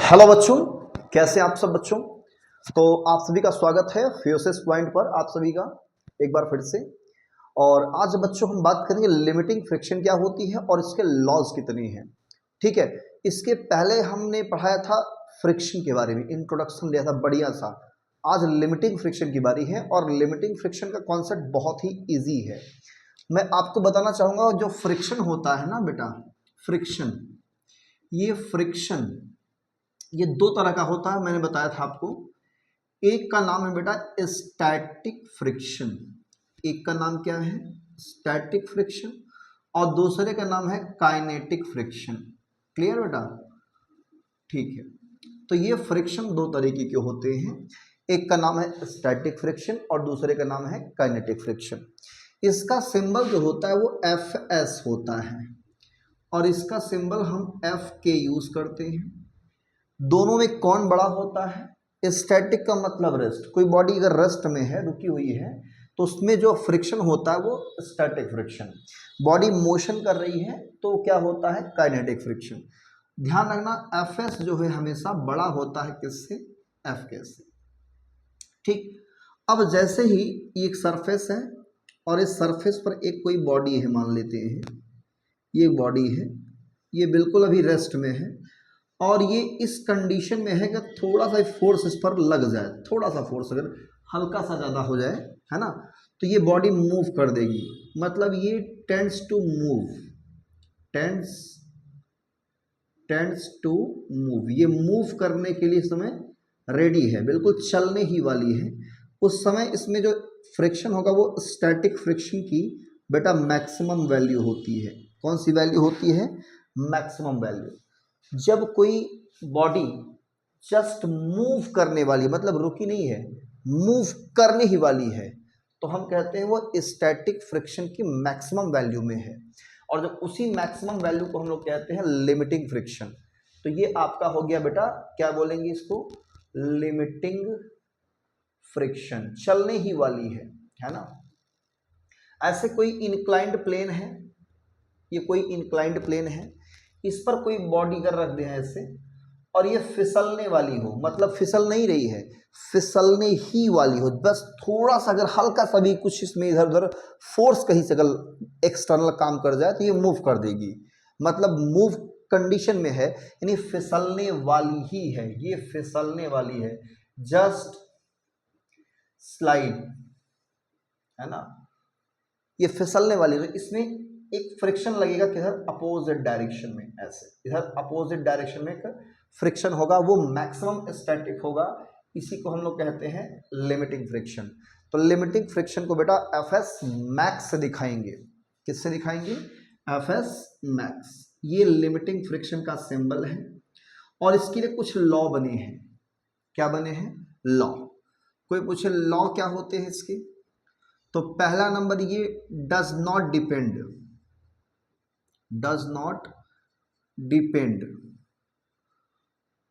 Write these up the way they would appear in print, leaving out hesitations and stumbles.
Hello बच्चों, कैसे हैं आप सब बच्चों। तो आप सभी का स्वागत है फ्यूसिस पॉइंट पर, आप सभी का एक बार फिर से। और आज बच्चों हम बात करेंगे लिमिटिंग फ्रिक्शन क्या होती है और इसके लॉज कितने हैं। ठीक है, इसके पहले हमने पढ़ाया था फ्रिक्शन के बारे में, इंट्रोडक्शन दिया था बढ़िया सा। आज लिमिटिंग फ्रिक्शन की बारी है और लिमिटिंग फ्रिक्शन का कॉन्सेप्ट बहुत ही ईजी है। मैं आपको बताना चाहूँगा जो फ्रिक्शन होता है ना बेटा, फ्रिक्शन, ये फ्रिक्शन ये दो तरह का होता है, मैंने बताया था आपको। एक का नाम है बेटा स्टैटिक फ्रिक्शन, एक का नाम क्या है स्टैटिक फ्रिक्शन, और दूसरे का नाम है काइनेटिक फ्रिक्शन। क्लियर बेटा, ठीक है। तो ये फ्रिक्शन दो तरीके के होते हैं, एक का नाम है स्टैटिक फ्रिक्शन और दूसरे का नाम है काइनेटिक फ्रिक्शन। इसका सिंबल जो होता है वो एफ होता है और इसका सिंबल हम एफ के यूज करते हैं। दोनों में कौन बड़ा होता है? स्टैटिक का मतलब रेस्ट, कोई बॉडी अगर रेस्ट में है, रुकी हुई है, तो उसमें जो फ्रिक्शन होता है वो स्टैटिक फ्रिक्शन। बॉडी मोशन कर रही है तो क्या होता है? Kinetic friction. ध्यान रखना एफ जो है हमेशा बड़ा होता है किससे? एफ के से। ठीक, अब जैसे ही एक सरफेस है और इस सरफेस पर एक कोई बॉडी है, मान लेते हैं ये बॉडी है, ये बिल्कुल अभी रेस्ट में है और ये इस कंडीशन में है कि थोड़ा सा फोर्स इस पर लग जाए, थोड़ा सा फोर्स अगर हल्का सा ज़्यादा हो जाए, है ना, तो ये बॉडी मूव कर देगी। मतलब ये tends to move, tends to move, ये मूव करने के लिए इस समय रेडी है, बिल्कुल चलने ही वाली है। उस समय इसमें जो फ्रिक्शन होगा वो स्टैटिक फ्रिक्शन की बेटा मैक्सिमम वैल्यू होती है। कौन सी वैल्यू होती है? Maximum value. जब कोई बॉडी जस्ट मूव करने वाली, मतलब रुकी नहीं है, मूव करने ही वाली है, तो हम कहते हैं वो स्टैटिक फ्रिक्शन की मैक्सिमम वैल्यू में है। और जब उसी मैक्सिमम वैल्यू को हम लोग कहते हैं लिमिटिंग फ्रिक्शन। तो ये आपका हो गया बेटा, क्या बोलेंगे इसको? लिमिटिंग फ्रिक्शन, चलने ही वाली है ना। ऐसे कोई इंक्लाइंड प्लेन है, ये कोई इंक्लाइंड प्लेन है, इस पर कोई बॉडी कर रख दे ऐसे और ये फिसलने वाली हो, मतलब फिसल नहीं रही है, फिसलने ही वाली हो, बस थोड़ा सा अगर हल्का सा भी कुछ इसमें इधर उधर फोर्स कहीं से अगर एक्सटर्नल काम कर जाए तो ये मूव कर देगी। मतलब मूव कंडीशन में है, यानी फिसलने वाली ही है, ये फिसलने वाली है, जस्ट स्लाइड, है ना, ये फिसलने वाली है। इसमें एक फ्रिक्शन लगेगा किधर? अपोजिट डायरेक्शन में, ऐसे इधर अपोजिट डायरेक्शन में एक फ्रिक्शन होगा, वो मैक्सिमम स्टैटिक होगा। इसी को हम लोग कहते हैं लिमिटिंग फ्रिक्शन। तो लिमिटिंग फ्रिक्शन को बेटा एफ एस मैक्स से दिखाएंगे। किससे दिखाएंगे? F S max. ये लिमिटिंग फ्रिक्शन का सिंबल है और इसके लिए कुछ लॉ बने हैं। क्या बने हैं? लॉ। कोई पूछे लॉ क्या होते हैं इसके, तो पहला नंबर ये does not depend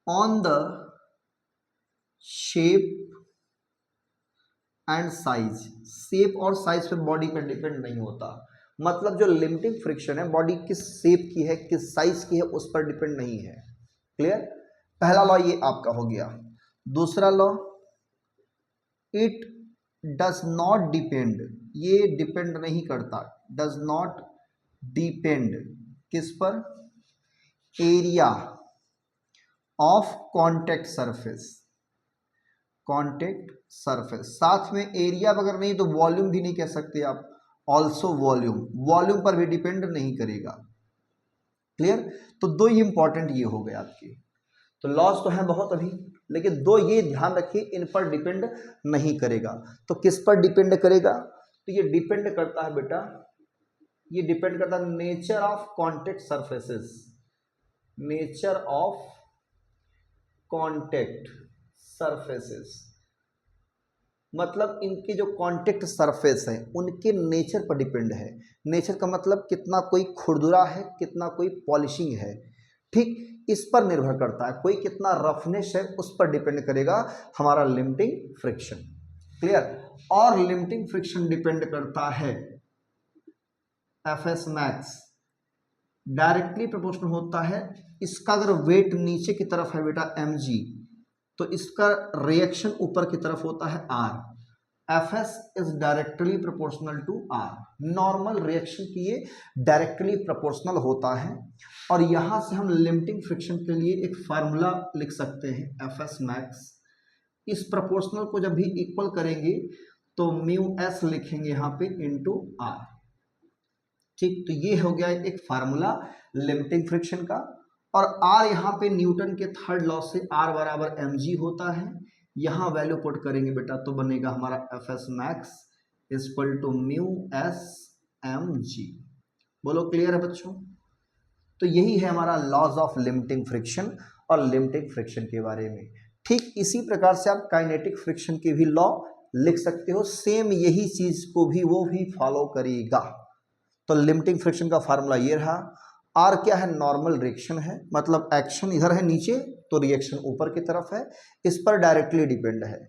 on the shape and size. Shape और साइज पे बॉडी का डिपेंड नहीं होता। मतलब जो लिमिटिंग फ्रिक्शन है बॉडी किस शेप की है, किस साइज की है, उस पर डिपेंड नहीं है। क्लियर? पहला लॉ ये आपका हो गया। दूसरा law, it does not depend, ये डिपेंड नहीं करता, डज नॉट डिपेंड किस पर? Area of contact surface, contact surface. साथ में एरिया अगर नहीं तो वॉल्यूम भी नहीं कह सकते आप, ऑल्सो वॉल्यूम पर भी डिपेंड नहीं करेगा। क्लियर? तो दो ही इंपॉर्टेंट ये हो गए आपके। तो लॉस तो है बहुत अभी, लेकिन दो ये ध्यान रखिए, इन पर डिपेंड नहीं करेगा। तो किस पर डिपेंड करेगा? तो ये डिपेंड करता है बेटा, ये डिपेंड करता है nature of contact surfaces, nature of contact surfaces. मतलब इनके जो कॉन्टेक्ट सरफेस है उनके नेचर पर डिपेंड है। नेचर का मतलब कितना कोई खुरदुरा है, कितना कोई पॉलिशिंग है, ठीक, इस पर निर्भर करता है। कोई कितना रफनेस है उस पर डिपेंड करेगा हमारा लिमिटिंग फ्रिक्शन। क्लियर? और लिमिटिंग फ्रिक्शन डिपेंड करता है F S max directly proportional होता है, इसका अगर वेट नीचे की तरफ है बेटा mg, तो इसका रिएक्शन ऊपर की तरफ होता है r। Fs is directly proportional to r। Normal reaction की ये डायरेक्टली प्रोपोर्शनल होता है। और यहां से हम लिमिटिंग फ्रिक्शन के लिए एक फार्मूला लिख सकते हैं, Fs मैक्स। इस प्रोपोर्शनल को जब भी इक्वल करेंगे तो म्यू एस लिखेंगे यहाँ पे इनटू r। ठीक, तो ये हो गया एक फार्मूला लिमिटिंग फ्रिक्शन का। और r यहाँ पे न्यूटन के थर्ड लॉ से r बराबर mg होता है। यहाँ वैल्यू पुट करेंगे बेटा तो बनेगा हमारा Fs max equal to mu s mg। बोलो क्लियर है बच्चों? तो यही है हमारा लॉज ऑफ लिमिटिंग फ्रिक्शन और लिमिटिंग फ्रिक्शन के बारे में। ठीक इसी प्रकार से आप काइनेटिक फ्रिक्शन के भी लॉ लिख सकते हो, सेम यही चीज को भी वो भी फॉलो करेगा। तो लिमिटिंग फ्रिक्शन का फार्मूला ये रहा। आर क्या है? नॉर्मल रिएक्शन है, मतलब एक्शन इधर है नीचे तो रिएक्शन ऊपर की तरफ है, इस पर डायरेक्टली डिपेंड है।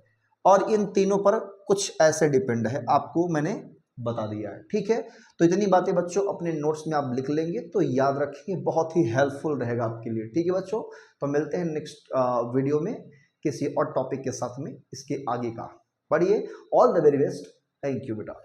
और इन तीनों पर कुछ ऐसे डिपेंड है, आपको मैंने बता दिया है। ठीक है, तो इतनी बातें बच्चों अपने नोट्स में आप लिख लेंगे तो याद रखिए, बहुत ही हेल्पफुल रहेगा आपके लिए। ठीक है बच्चों, तो मिलते हैं नेक्स्ट वीडियो में किसी और टॉपिक के साथ में इसके आगे का। पढ़िए, all the very best, thank you बेटा।